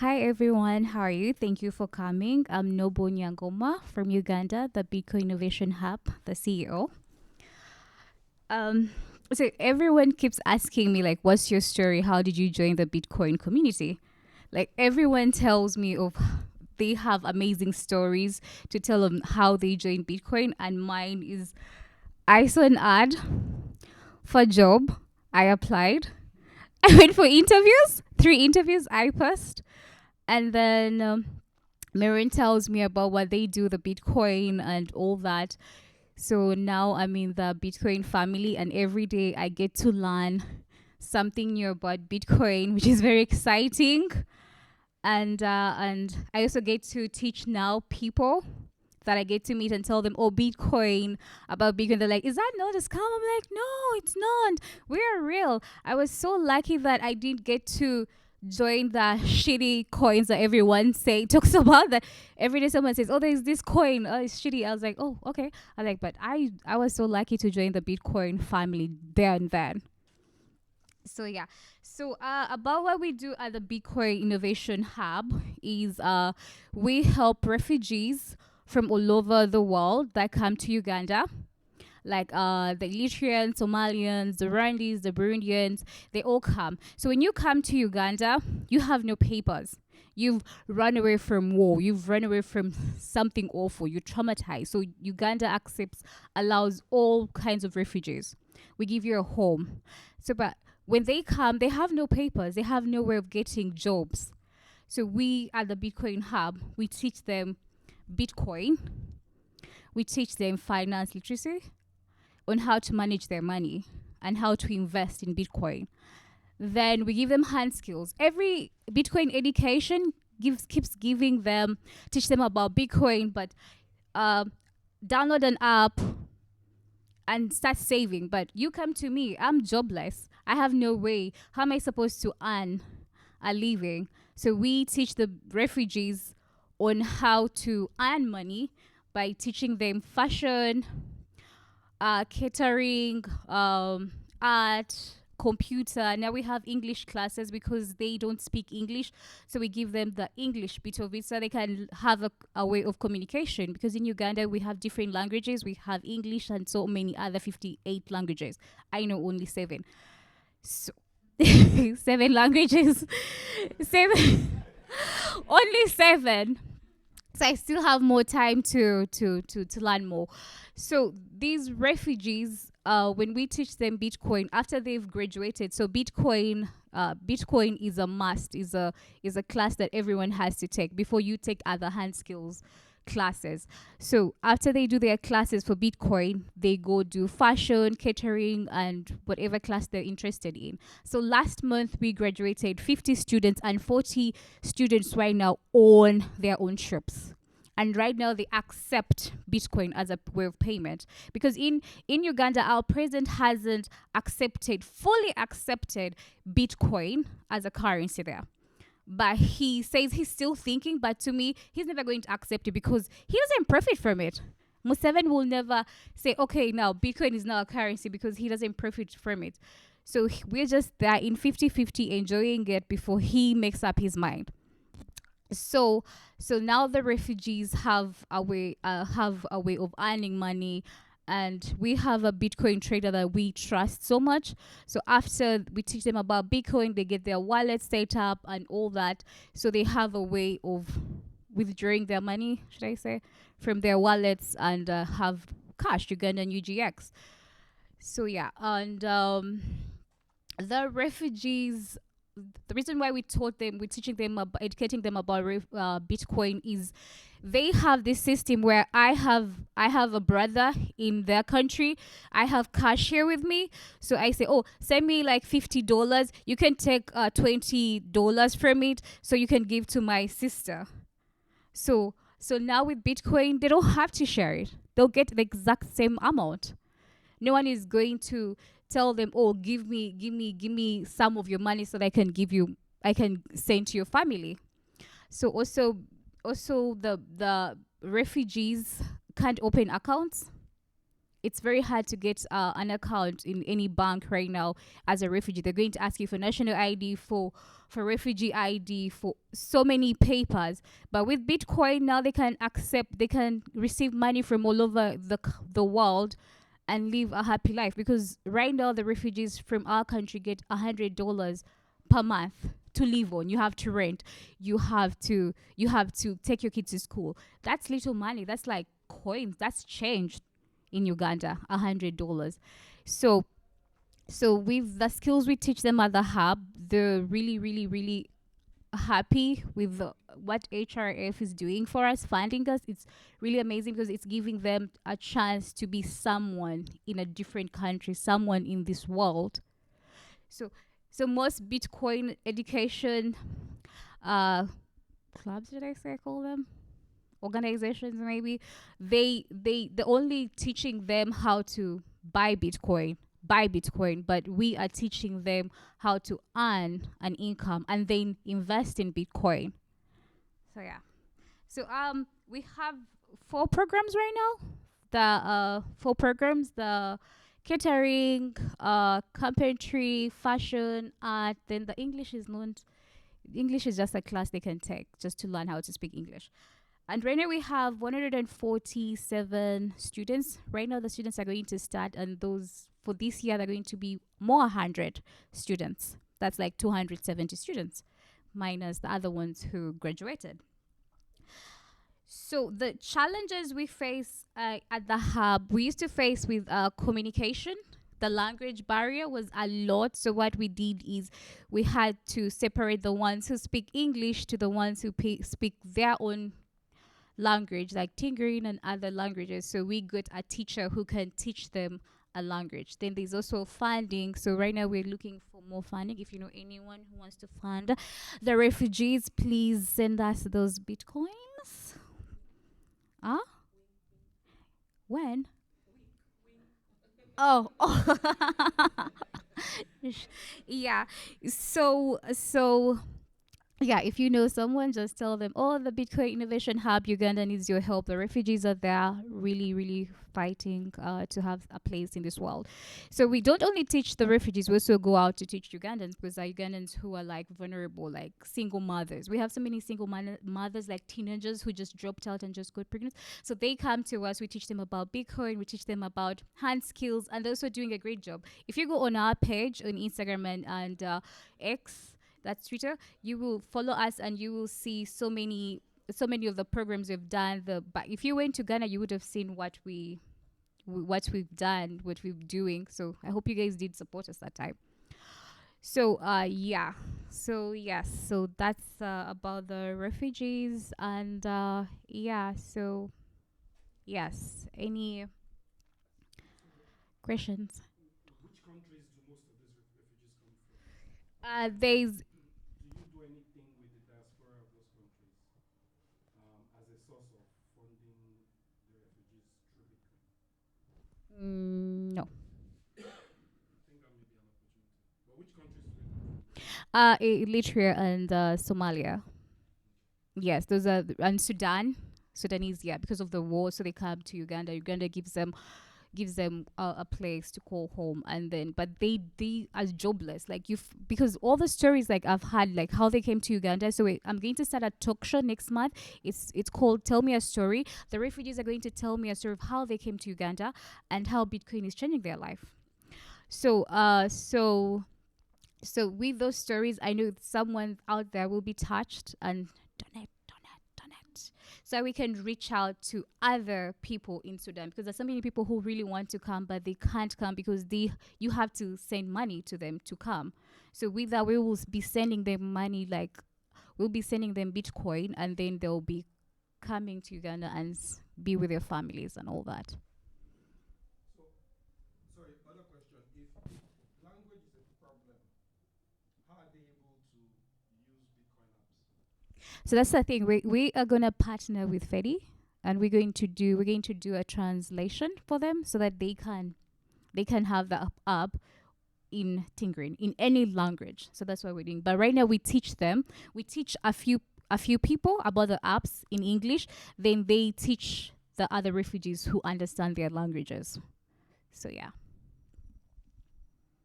Hi everyone, how are you? Thank you for coming. I'm Nyangoma from Uganda, the Bitcoin Innovation Hub, the CEO. Um, so everyone keeps asking me like, "What's your story? How did you join the Bitcoin community?" Like everyone tells me of they have amazing stories to tell them how they joined Bitcoin, and mine is I saw an ad for a job. I applied. I went for interviews, 3 interviews I passed, and then Marin tells me about what they do, the Bitcoin and all that. So now I'm in the Bitcoin family, and every day I get to learn something new about Bitcoin, which is very exciting. And I also get to teach now people that I get to meet and tell them, oh, Bitcoin, about Bitcoin. They're like, is that not a scam? I'm like, no, it's not. We are real. I was so lucky that I didn't get to join the shitty coins that everyone talks about. That every day someone says, oh, there's this coin, oh, it's shitty. I was like, oh, okay. I like, but I was so lucky to join the Bitcoin family there and then. So yeah, so about what we do at the Bitcoin Innovation Hub is we help refugees from all over the world that come to Uganda, like the Eritreans, Somalians, the Rwandese, the Burundians. They all come. So when you come to Uganda, you have no papers. You've run away from war. You've run away from something awful. You're traumatized. So Uganda allows all kinds of refugees. We give you a home. So, but when they come, they have no papers. They have no way of getting jobs. So we at the Bitcoin Hub, we teach them Bitcoin. We teach them finance literacy on how to manage their money and how to invest in Bitcoin. Then we give them hand skills. Every Bitcoin education keeps giving them, teach them about Bitcoin, but download an app and start saving. But you come to me, I'm jobless. I have no way. How am I supposed to earn a living? So we teach the refugees on how to earn money by teaching them fashion, catering, art, computer. Now we have English classes because they don't speak English. So we give them the English bit of it so they can have a way of communication. Because in Uganda, we have different languages. We have English and so many other 58 languages. I know only 7. So 7 languages. 7. Only 7. So I still have more time to learn more. So these refugees, when we teach them Bitcoin after they've graduated, so Bitcoin is a must, is a class that everyone has to take before you take other hand skills classes. So after they do their classes for Bitcoin, they go do fashion, catering, and whatever class they're interested in. So last month we graduated 50 students, and 40 students right now own their own shops. And right now they accept Bitcoin as a way of payment, because in Uganda our president hasn't fully accepted Bitcoin as a currency there, but he says he's still thinking. But to me, he's never going to accept it because he doesn't profit from it. Museveni will never say, okay, now Bitcoin is now a currency, because he doesn't profit from it. So we're just there in 50-50 enjoying it before he makes up his mind. So now the refugees have a way of earning money, and we have a Bitcoin trader that we trust so much. So after we teach them about Bitcoin, they get their wallet set up and all that. So they have a way of withdrawing their money, should I say, from their wallets, and have cash, Ugandan UGX. So yeah, and the refugees, the reason why we're teaching them, educating them about Bitcoin is they have this system where I have a brother in their country. I have cash here with me, so I say, oh, send me like $50. You can take $20 from it, so you can give to my sister. So now with Bitcoin, they don't have to share it. They'll get the exact same amount. No one is going to tell them, oh, give me some of your money so that I can send to your family. So also the refugees can't open accounts. it's very hard to get an account in any bank right now as a refugee. They're going to ask you for national ID, for refugee ID, for so many papers. But with Bitcoin now, they can receive money from all over the world and live a happy life, because right now the refugees from our country get $100 per month to live on. You have to rent, you have to take your kids to school. That's little money. That's like coins. That's change in Uganda, $100. So with the skills we teach them at the hub, they're really, really, really happy with what HRF is doing for us, funding us. It's really amazing because it's giving them a chance to be someone in a different country, someone in this world. So most Bitcoin education uh clubs, did I say, I call them organizations, maybe, they're only teaching them how to buy Bitcoin, but we are teaching them how to earn an income and then invest in Bitcoin. So yeah. So we have four programs right now. The four programs: the catering, carpentry, fashion, art. Then the English is known. English is just a class they can take just to learn how to speak English. And right now we have 147 students. Right now the students are going to start, and those for this year they're going to be more 100 students. That's like 270 students minus the other ones who graduated. So the challenges we face at the hub, we used to face with communication. The language barrier was a lot. So what we did is we had to separate the ones who speak English to the ones who speak their own language, like Tingering and other languages. So we got a teacher who can teach them a language. Then there's also funding. So right now we're looking for more funding. If you know anyone who wants to fund the refugees, please send us those Bitcoins. Huh? When? Oh, oh. Yeah. So yeah, if you know someone, just tell them, oh, the Bitcoin Innovation Hub Uganda needs your help. The refugees are there, really, really fighting to have a place in this world. So we don't only teach the refugees, we also go out to teach Ugandans, because there are Ugandans who are like vulnerable, like single mothers. We have so many single mothers, like teenagers who just dropped out and just got pregnant. So they come to us, we teach them about Bitcoin, we teach them about hand skills, and they're also doing a great job. If you go on our page on Instagram and X, that's Twitter, you will follow us and you will see so many of the programs we've done. But if you went to Ghana, you would have seen what we've done, what we're doing. So I hope you guys did support us that time. So yeah. So yes, so that's about the refugees. And yeah, so yes, any questions? Which countries do most of these refugees come from? There's Do you do anything with the diaspora of those countries as a source of funding the refugees through Bitcoin? no. I think that may be an opportunity. But which countries do they come from? Eritrea and Somalia. Yes, those are and Sudanese, yeah, because of the war, so they come to Uganda. Uganda gives them a place to call home, and then but they are jobless. Like because all the stories like I've had, like how they came to Uganda. So I'm going to start a talk show next month. It's called Tell Me a Story. The refugees are going to tell me a story of how they came to Uganda and how Bitcoin is changing their life. So with those stories, I know someone out there will be touched and donate, so we can reach out to other people in Sudan, because there's so many people who really want to come but they can't come because you have to send money to them to come. So with that, we will be sending them money, like we'll be sending them Bitcoin, and then they'll be coming to Uganda and be with their families and all that. So, sorry, other question. If language is a problem, how are they able to use Bitcoin apps? So that's the thing. We are gonna partner with Fedi, and we're going to do a translation for them so that they can have the app in Tingrin in any language. So that's what we're doing. But right now we teach a few people about the apps in English. Then they teach the other refugees who understand their languages. So yeah.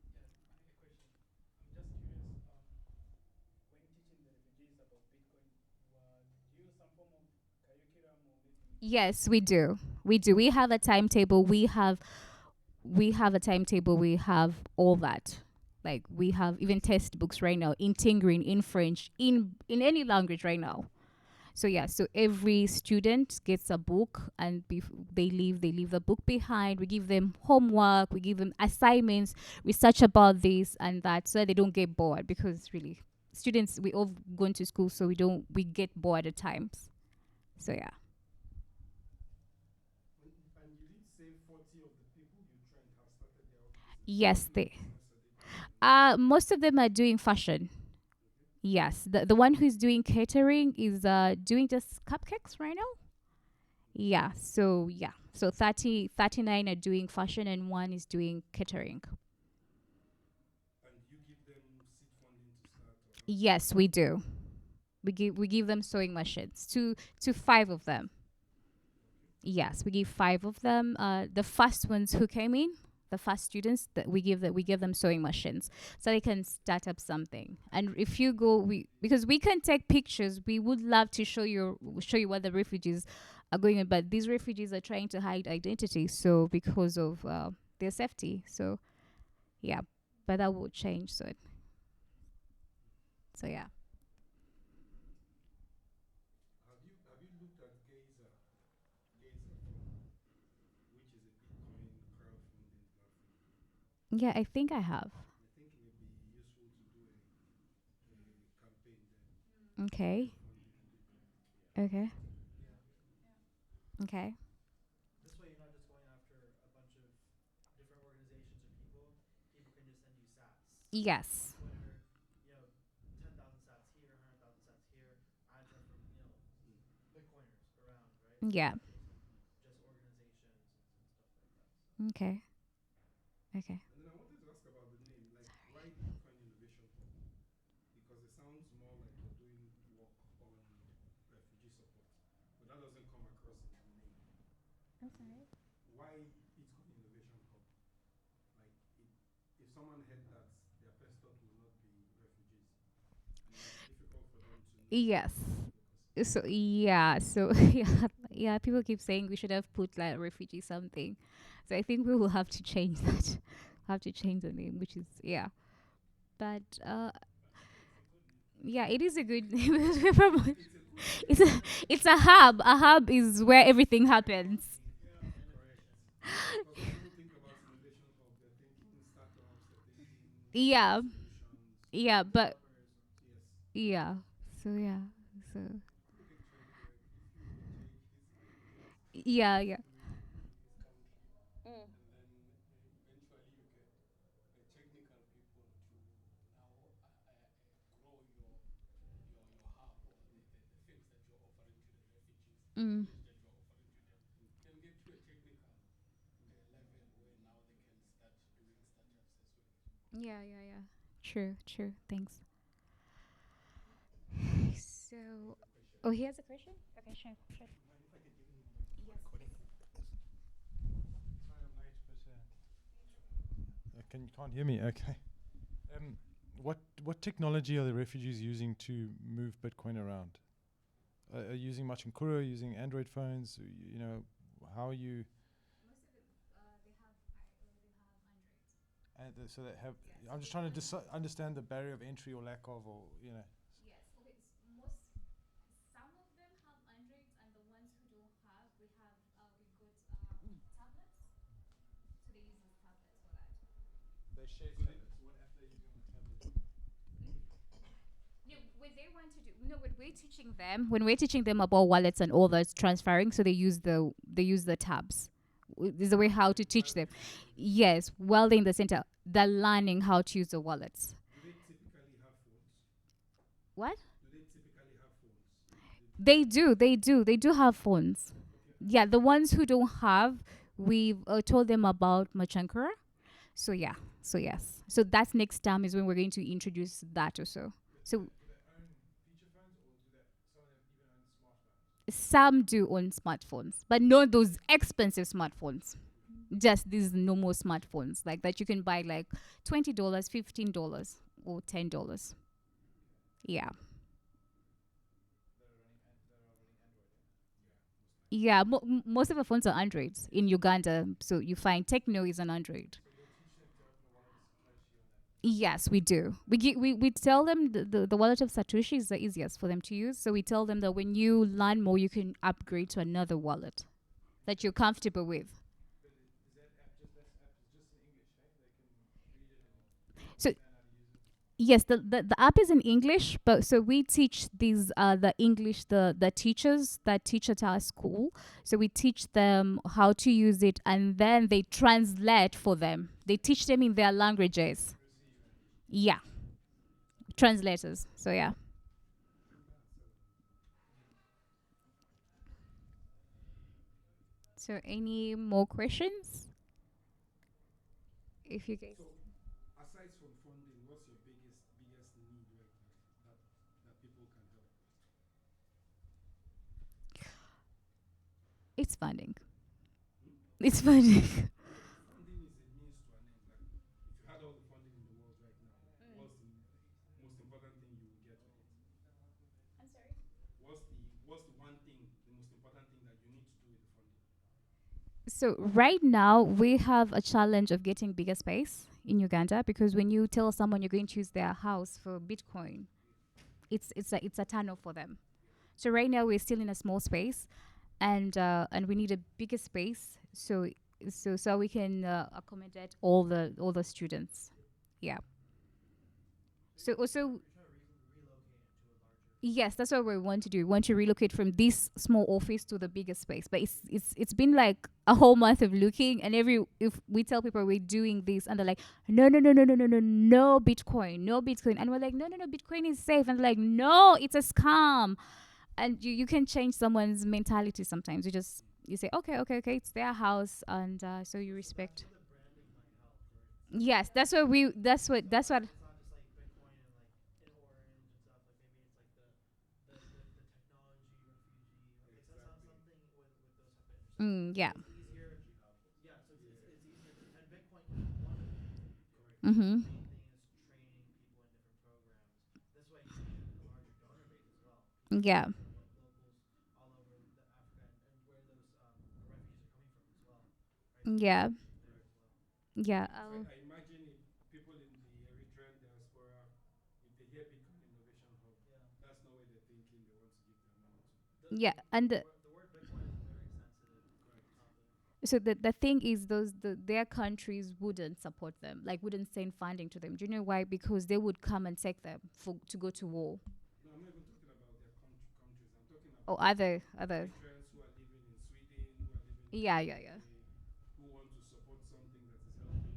Yeah, a question. I'm just curious. When teaching the refugees about Bitcoin, do you use some form of curriculum or maybe Yes, we training? do. We do. We have a timetable. We have a timetable. We have all that. Like we have even textbooks right now in Tingrin, in French, in any language right now. So yeah, so every student gets a book, and they leave the book behind. We give them homework, we give them assignments, research about this and that, so that they don't get bored. Because really, students, we all going to school, so we get bored at times. So yeah. And you did say 40 of the people you trained have started their own business. What Yes, kind of they. business are they doing right now? Most of them are doing fashion. Okay. Yes, the one who's doing catering is doing just cupcakes right now. Yeah, so yeah, so 39 are doing fashion, and one is doing catering. And you give them seed funding to start, or how does it Yes, work? we do. We give them sewing machines, to five of them. Okay. Yes, we give five of them. The first ones who came in, the first students, that we give them sewing machines, so they can start up something. And if you go, we because we can take pictures, we would love to show you what the refugees are going on, but these refugees are trying to hide identity, so because of their safety. So yeah, but that will change soon. So yeah. Have you looked at Gazer Fund, which is a Bitcoin crowdfunding platform? Yeah, I think I have. I think it may be useful to do a campaign there for Okay. your funding in Bitcoin. Okay. Yeah. Okay. This way, you're not just going after a bunch of different organizations or people. People can just send you sats on Yes. Twitter. 10,000 sats here, 100,000 sats here. I draw from Mm. Bitcoiners around, right? Yeah. As opposed to just organizations and stuff like that. So Okay. Okay. And then I wanted to ask about the name, like why Bitcoin Innovation Hub? Because it sounds more like you're doing work on refugee support, but that doesn't come across in the name. I'm You know, sorry. why Bitcoin Innovation Hub? Like, if someone had that, their first thought will not be refugees, and it might be difficult for them to know Yes. where to focus. So yeah. So yeah. Yeah. People keep saying we should have put like refugee something. So I think we will have to change that. Have to change the name, which is yeah. But yeah, it is a good name. It's a cool it's name, a it's a hub. A hub is where everything happens. correct? Because when people think about Innovation Hub, they're thinking startups, they're thinking Yeah. solutions, Yeah. But developers or yes. yeah. So yeah. So Actually, like if you take his ideas yeah. and Yeah. do it in his country, and then eventually you get technical people to now grow your hub or the things that you're offering to the refugees, the Mm. knowledge that you're offering to them, can get to a technical level where now they can start doing startups as well. Yeah. Yeah. Yeah. True. True. Thanks. So, There's a question. oh, he has a question. Okay, sure. Sure. You mind if I get you in the microphone Yes, recording? please. Sorry, I'm 90%. Can you can't hear me? Okay. Um, what technology are the refugees using to move Bitcoin around? Are you using much in Kura? Using Android phones? How are you? Most of them, they have Androids. So they have. Yes. I'm just trying to understand the barrier of entry or lack of, or Yes. Okay. Some of them have Androids, and the ones who don't have, we got tablets. So they use those tablets for that. they share So tablets. What app they're using on the tablet? No, when they want to do no, when we're teaching them about wallets and all that transferring, so they use the tabs. This is the way how to teach While them. they're in the center. Yes, while they're in the center, they're learning how to use the wallets. Do they typically have phones? What? Do they typically have phones? They do have phones. Okay. Yeah, the ones who don't have, we've told them about Machankara. So yeah, so yes, so that's next time is when we're going to introduce that also. So Do they own feature phones, or do they some of them even own smartphones? some do own smartphones, but not those expensive smartphones. Just these normal smartphones like that you can buy like $20, $15, or $10. Yeah. Yeah, most of the phones are Androids in Uganda. So you find Techno is an Android. Yes, we do. We tell them the wallet of Satoshi is the easiest for them to use. So we tell them that when you learn more, you can upgrade to another wallet that you're comfortable with. So yes, the app is in English, but so we teach these the English the teachers that teach at our school. So we teach them how to use it, and then they translate for them. They teach them in their languages. Yeah, translators. So yeah. So any more questions? If you guys, So, aside from funding, what's your biggest need right now that people can help? it's funding. It's funding. Funding is a means to an end. Like, if you had all the funding in the world right now, what's the most important thing you will get with it? I'm sorry. What's the one thing, the most important thing that you need to do with the funding? So right now we have a challenge of getting bigger space in Uganda because when you tell someone you're going to use their house for Bitcoin, it's a turn off for them. So right now we're still in a small space, and we need a bigger space so we can accommodate all the students. Yeah. So also yes, that's what we want to do. We want to relocate from this small office to the bigger space. But it's been like a whole month of looking, and every if we tell people we're doing this, and they're like, no, no, no, no, no, no, no, no Bitcoin, no Bitcoin, and we're like, no, no, no, Bitcoin is safe, and they're like, no, it's a scam, and you can change someone's mentality sometimes. You say, okay, okay, okay, it's their house, and so you respect. Yes, that's what we. That's what. Yeah. Mm-hmm. Yeah. Yeah. Yeah. I imagine if people in the Eritrean diaspora, if they hear Bitcoin Innovation Hub, that's not where they're thinking they want to give their money to. Yeah, and so the thing is their countries wouldn't support them, like wouldn't send funding to them. Do you know why? Because they would come and take them for to go to war. No, I'm not even talking about their countries. I'm talking Or about other. Eritreans who are living in Sweden, who are living in Yeah, yeah, yeah. UK, who want to support something that is helping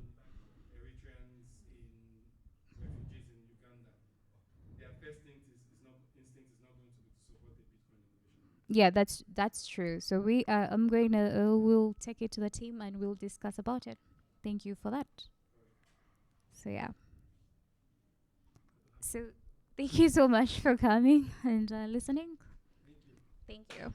Eritreans in refugees in Uganda. Their first instinct is not going to be to support the Bitcoin Innovation Hub. Yeah, that's true. So I'm going to we'll take it to the team and we'll discuss about it. Thank you for that. So yeah. So thank you so much for coming and listening. Thank you. Thank you.